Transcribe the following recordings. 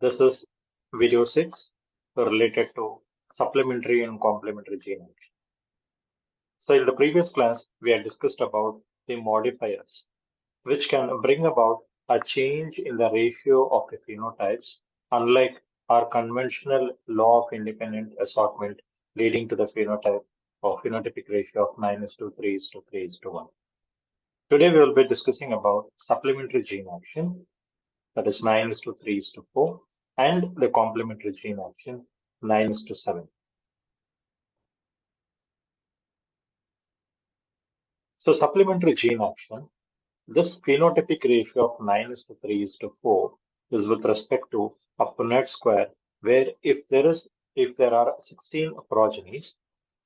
This is video 6 related to supplementary and complementary gene action. So in the previous class, we had discussed about the modifiers, which can bring about a change in the ratio of the phenotypes, unlike our conventional law of independent assortment leading to the phenotype or phenotypic ratio of 9:3 is to 3:1. Today we will be discussing about supplementary gene action, that is 9:3:4, and the complementary gene action 9:7. So supplementary gene action, this phenotypic ratio of 9:3:4 is with respect to a Punnett square, where if there are 16 progenies,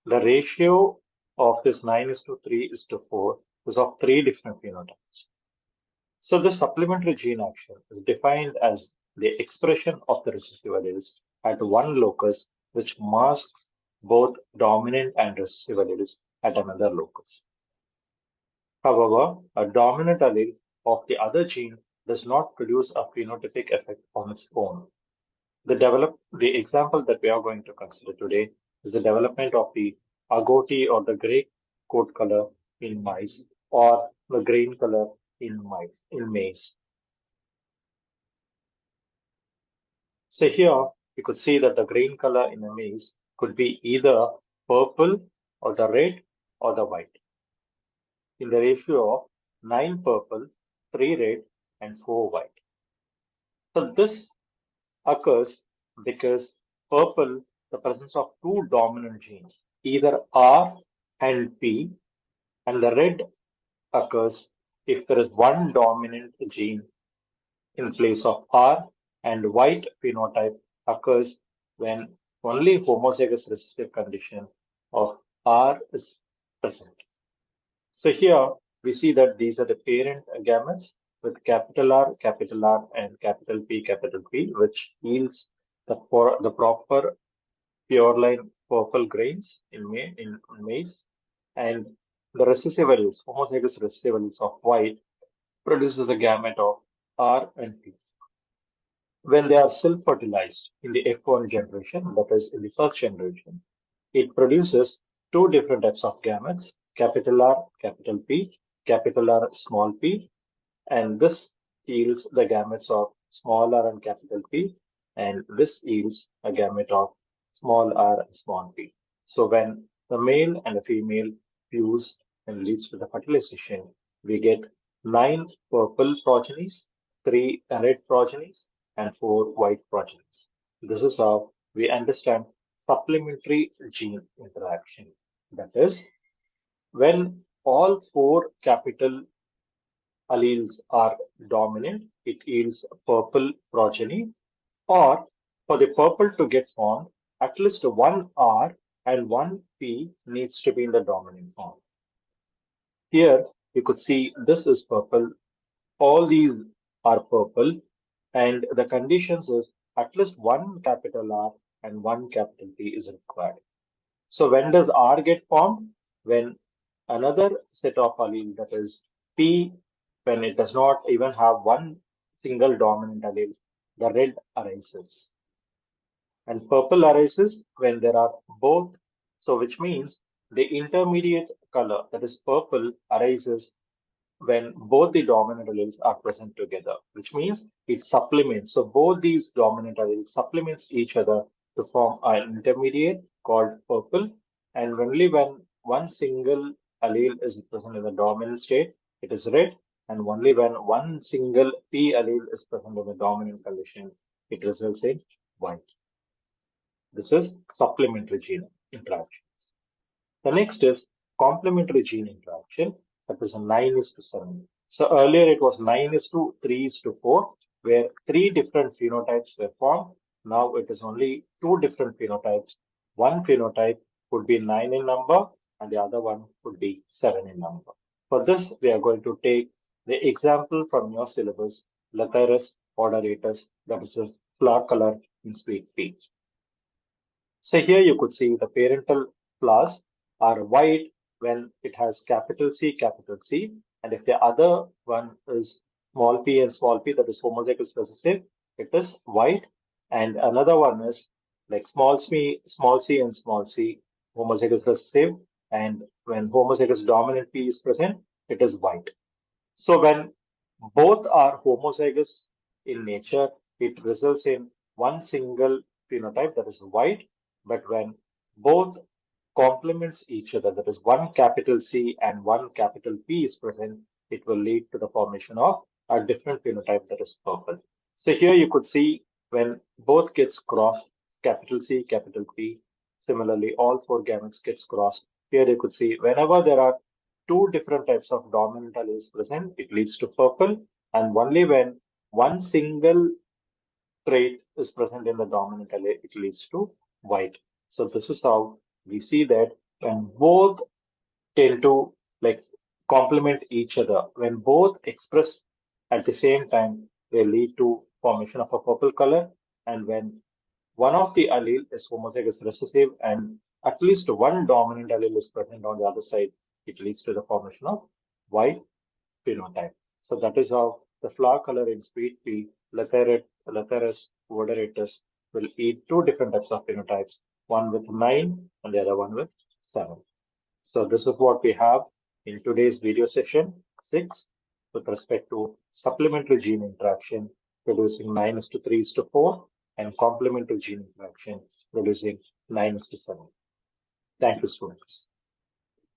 the ratio of this 9:3:4 is of three different phenotypes. So the supplementary gene action is defined as the expression of the recessive alleles at one locus which masks both dominant and recessive alleles at another locus. However, a dominant allele of the other gene does not produce a phenotypic effect on its own. The example that we are going to consider today is the development of the agouti or the gray coat color in mice or the green color in maize. So here you could see that the green color in the maize could be either purple or the red or the white in the ratio of 9 purple, 3 red and 4 white. So this occurs because purple, the presence of two dominant genes, either R and P, and the red occurs if there is one dominant gene in place of R, and white phenotype occurs when only homozygous recessive condition of R is present. So here we see that these are the parent gametes with capital R, and capital P, which yields the proper pure line purple grains in maize, and the recessive alleles, homozygous recessive alleles of white produces a gamete of R and P. When they are self-fertilized in the F1 generation, that is in the first generation, it produces two different types of gametes, capital R, capital P, capital R, small p, and this yields the gametes of small r and capital P, and this yields a gamete of small r and small p. So when the male and the female fuse and leads to the fertilization, we get 9 purple progenies, 3 red progenies, and 4 white progenies. This is how we understand supplementary gene interaction. That is, when all 4 capital alleles are dominant, it yields purple progeny, or for the purple to get formed, at least one R and one P needs to be in the dominant form. Here you could see this is purple, all these are purple, and the conditions is at least one capital R and one capital P is required. So when does R get formed? When another set of allele, that is P, when it does not even have one single dominant allele, the red arises. And purple arises when there are both. So which means the intermediate color, that is purple, arises when both the dominant alleles are present together, which means it supplements. So both these dominant alleles supplements each other to form an intermediate called purple. And only when one single allele is present in the dominant state, it is red. And only when one single P allele is present in the dominant condition, it results in white. This is supplementary gene interaction. The next is complementary gene interaction, that is 9:7. So earlier it was 9:3:4, where three different phenotypes were formed. Now it is only two different phenotypes. One phenotype would be 9 in number and the other one would be 7 in number. For this, we are going to take the example from your syllabus, Lathyrus odoratus, that is a flower color in sweet pea. So here you could see the parental flowers are white when it has capital C, and if the other one is small p and small p, that is homozygous recessive, it is white. And another one is like small c and small c, homozygous recessive. And when homozygous dominant P is present, it is white. So when both are homozygous in nature, it results in one single phenotype that is white. But when both complements each other, that is one capital C and one capital P is present, it will lead to the formation of a different phenotype that is purple. So here you could see when both gets crossed, capital C, capital P, similarly all four gametes gets crossed. Here you could see whenever there are two different types of dominant alleles present, it leads to purple, and only when one single trait is present in the dominant allele, it leads to white. So this is how we see that when both tend to like complement each other, when both express at the same time, they lead to formation of a purple color. And when one of the allele is homozygous recessive and at least one dominant allele is present on the other side, it leads to the formation of white phenotype. So that is how the flower color in sweet pea, Lathyrus odoratus, will eat two different types of phenotypes, one with 9 and the other one with 7. So this is what we have in today's video session 6 with respect to supplementary gene interaction producing 9 is to 3 is to 4 and complementary gene interaction producing 9 is to 7. Thank you, students.